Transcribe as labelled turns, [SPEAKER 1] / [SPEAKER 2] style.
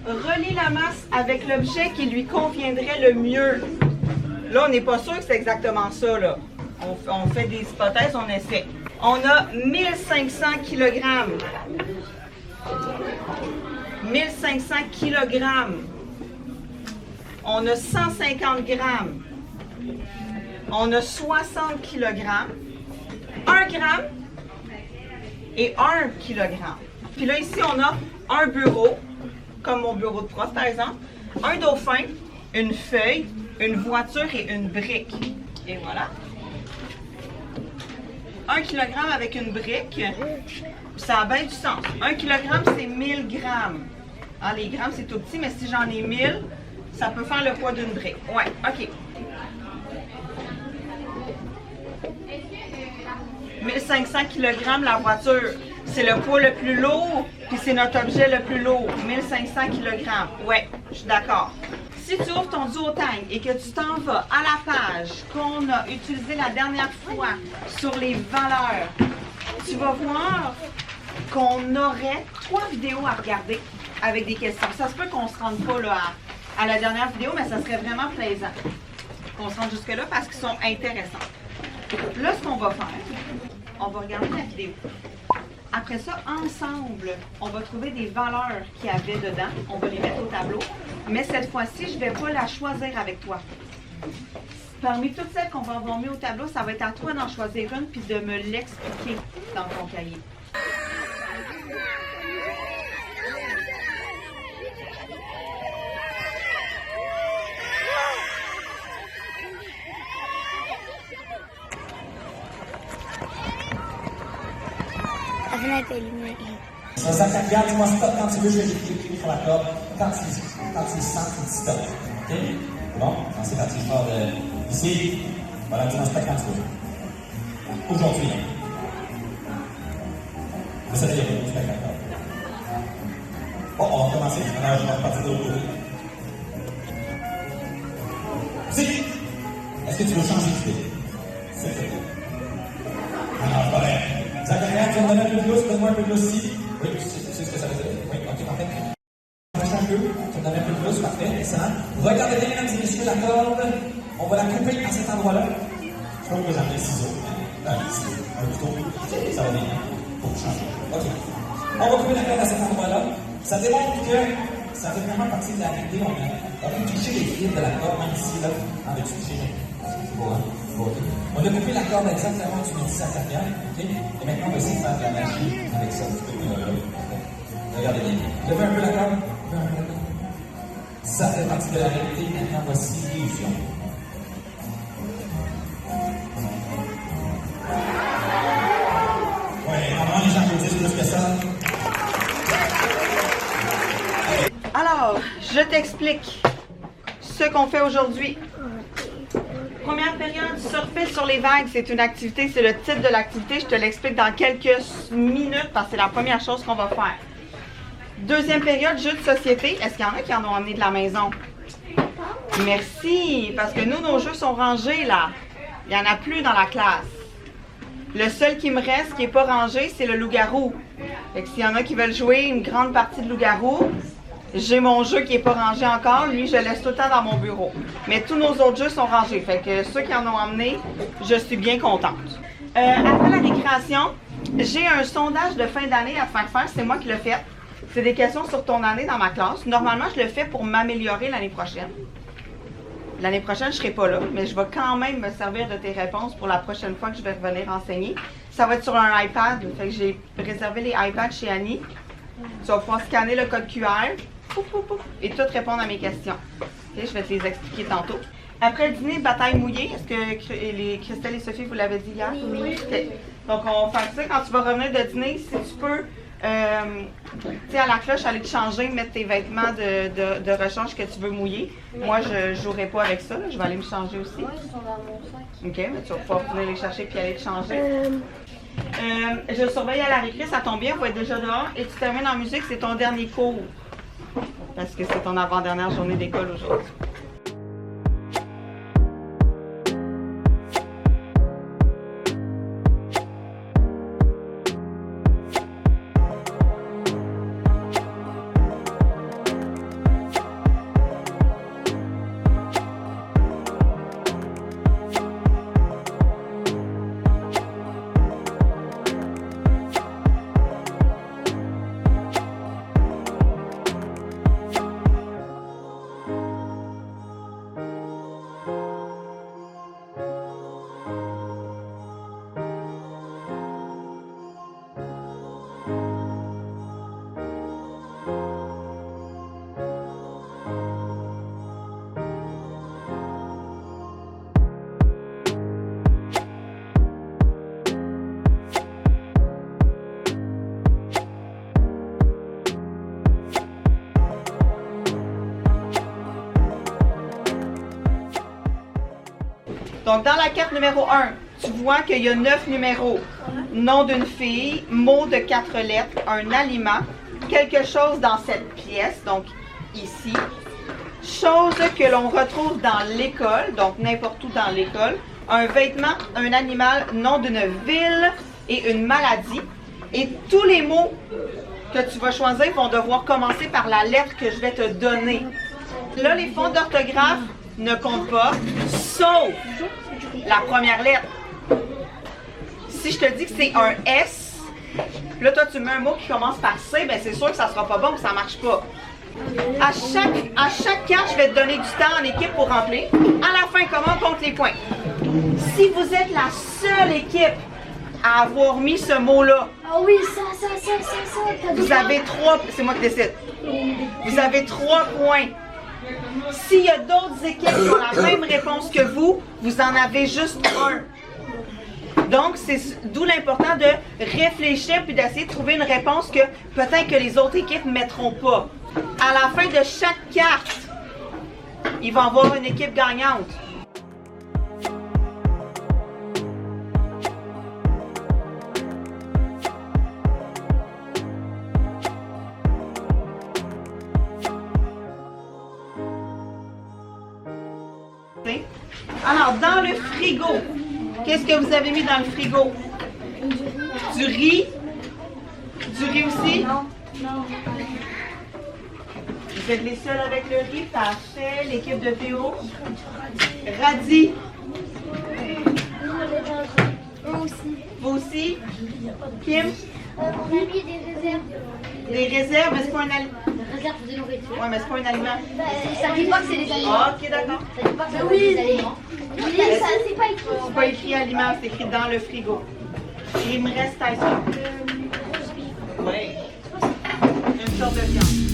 [SPEAKER 1] Relie la masse avec l'objet qui lui conviendrait le mieux. Là, on n'est pas sûr que c'est exactement ça, là. On fait des hypothèses, on essaie. On a 1500 kg. 1500 kg. On a 150 grammes. On a 60 kg. 1 gramme et 1 kg. Puis là, ici, on a un bureau, comme mon bureau de prof, par exemple, un dauphin, une feuille, une voiture et une brique. Et voilà. 1 kg avec une brique, ça a bien du sens. 1 kg, c'est 1000 grammes. Ah, les grammes, c'est tout petit, mais si j'en ai 1000, ça peut faire le poids d'une brique. Ouais, OK. 1500 kg la voiture. C'est le poids le plus lourd, puis c'est notre objet le plus lourd. 1500 kg. Ouais, je suis d'accord. Si tu ouvres ton duotang et que tu t'en vas à la page qu'on a utilisée la dernière fois sur les valeurs, tu vas voir qu'on aurait 3 vidéos à regarder avec des questions. Ça se peut qu'on ne se rende pas là, à la dernière vidéo, mais ça serait vraiment plaisant qu'on se rende jusque-là parce qu'ils sont intéressants. Là, ce qu'on va faire, on va regarder la vidéo. Après ça, ensemble, on va trouver des valeurs qu'il y avait dedans. On va les mettre au tableau. Mais cette fois-ci, je ne vais pas la choisir avec toi. Parmi toutes celles qu'on va avoir mis au tableau, ça va être à toi d'en choisir une puis de me l'expliquer dans ton cahier.
[SPEAKER 2] La fenêtre est allumée.
[SPEAKER 3] Ça regarde, dis-moi stop quand tu veux, je vais cliquer sur la corde. Quand tu sens, tu dis stop. OK? Bon, c'est parti fort ici. Voilà, dis-moi stop quand tu veux. Aujourd'hui. Vous savez, il y a beaucoup de la corde. Bon, on va commencer. Alors, je vais repartir de l'autre côté. Si! Est-ce que tu veux changer d'idée? C'est fait. Alors, voilà. Zacharia, tu vas me donner un peu de lousse, donne-moi un peu de lousse ici. Oui, tu sais ce que ça veut dire. Oui, ok, parfait. Un peu, tu me donnes un peu de lousse, parfait, excellent. Regardez bien, mesdames et messieurs, la corde. On va la couper à cet endroit-là. Je crois que j'ai amené le ciseau. Un couteau. Ça va bien. Pour changer. Ok. On va couper la corde à cet endroit-là. Ça démontre que ça fait vraiment partie de la réalité. On va toucher les fils de la corde, même ici, là, en veux-tu toucher? C'est beau, hein? On a coupé la corde exactement où tu me dis ça vient. Okay? Et maintenant, on va essayer de faire de la magie avec ça. Regardez bien. Levez un peu la corde. Ça fait partie de la réalité. Maintenant, voici l'illusion. Oui, vraiment, les gens applaudissent plus que ça.
[SPEAKER 1] Alors, je t'explique ce qu'on fait aujourd'hui. Première période, surfer sur les vagues, c'est une activité, c'est le titre de l'activité. Je te l'explique dans quelques minutes parce que c'est la première chose qu'on va faire. Deuxième période, jeu de société. Est-ce qu'il y en a qui en ont emmené de la maison? Merci, parce que nous, nos jeux sont rangés là. Il n'y en a plus dans la classe. Le seul qui me reste, qui n'est pas rangé, c'est le loup-garou. Fait que s'il y en a qui veulent jouer une grande partie de loup-garou, j'ai mon jeu qui n'est pas rangé encore. Lui, je le laisse tout le temps dans mon bureau. Mais tous nos autres jeux sont rangés. Fait que ceux qui en ont emmené, je suis bien contente. Après la récréation, j'ai un sondage de fin d'année à te faire. C'est moi qui l'ai fait. C'est des questions sur ton année dans ma classe. Normalement, je le fais pour m'améliorer l'année prochaine. L'année prochaine, je ne serai pas là, mais je vais quand même me servir de tes réponses pour la prochaine fois que je vais revenir enseigner. Ça va être sur un iPad. Fait que j'ai réservé les iPads chez Annie. Tu vas pouvoir scanner le code QR. Et tout répondre à mes questions. Okay, je vais te les expliquer tantôt. Après le dîner, bataille mouillée. Est-ce que Christelle et Sophie, vous l'avez dit hier? Oui. Okay. Donc, on va faire ça. Quand tu vas revenir de dîner, si tu peux, tu sais, à la cloche, aller te changer, mettre tes vêtements de rechange que tu veux mouiller. Moi, je ne jouerai pas avec ça. Là. Je vais aller me changer aussi.
[SPEAKER 2] Oui, ils sont dans mon sac.
[SPEAKER 1] OK, mais tu vas pouvoir venir les chercher puis aller te changer. Je surveille à la récré, ça tombe bien, on va être déjà dehors. Et tu termines en musique, c'est ton dernier cours. Parce que c'est ton avant-dernière journée d'école aujourd'hui. Donc, dans la carte numéro 1, tu vois qu'il y a 9 numéros. Nom d'une fille, mot de 4 lettres, un aliment, quelque chose dans cette pièce, donc ici. Chose que l'on retrouve dans l'école, donc n'importe où dans l'école. Un vêtement, un animal, nom d'une ville et une maladie. Et tous les mots que tu vas choisir vont devoir commencer par la lettre que je vais te donner. Là, les fautes d'orthographe ne comptent pas, sauf la première lettre. Si je te dis que c'est un S, là, toi, tu mets un mot qui commence par C, bien, c'est sûr que ça sera pas bon, que ça marche pas. À chaque carte, je vais te donner du temps en équipe pour remplir. À la fin, comment on compte les points? Si vous êtes la seule équipe à avoir mis ce mot-là,
[SPEAKER 2] Ah oui, ça.
[SPEAKER 1] vous avez 3... C'est moi qui décide. Vous avez 3 points. S'il y a d'autres équipes qui ont la même réponse que vous, vous en avez juste un. Donc, c'est d'où l'important de réfléchir puis d'essayer de trouver une réponse que peut-être que les autres équipes ne mettront pas. À la fin de chaque carte, il va y avoir une équipe gagnante. Alors, dans le frigo, qu'est-ce que vous avez mis dans le frigo? Du riz? Du riz aussi?
[SPEAKER 2] Non.
[SPEAKER 1] Vous êtes les seuls avec le riz, parfait. L'équipe de Théo? Radis?
[SPEAKER 2] Eux aussi.
[SPEAKER 1] Vous aussi? Kim?
[SPEAKER 2] On a mis des réserves.
[SPEAKER 1] Des réserves, mais c'est pas un aliment.
[SPEAKER 2] Réserves de nourriture.
[SPEAKER 1] Ouais, mais c'est pas un aliment.
[SPEAKER 2] Ça dit pas que c'est des aliments.
[SPEAKER 1] Ah, ok, d'accord.
[SPEAKER 2] Ça dit pas que c'est des aliments. Oui, ça, c'est pas écrit.
[SPEAKER 1] C'est pas écrit aliment, c'est écrit dans le frigo. Et il me reste ice cream. Oui. Une sorte de viande.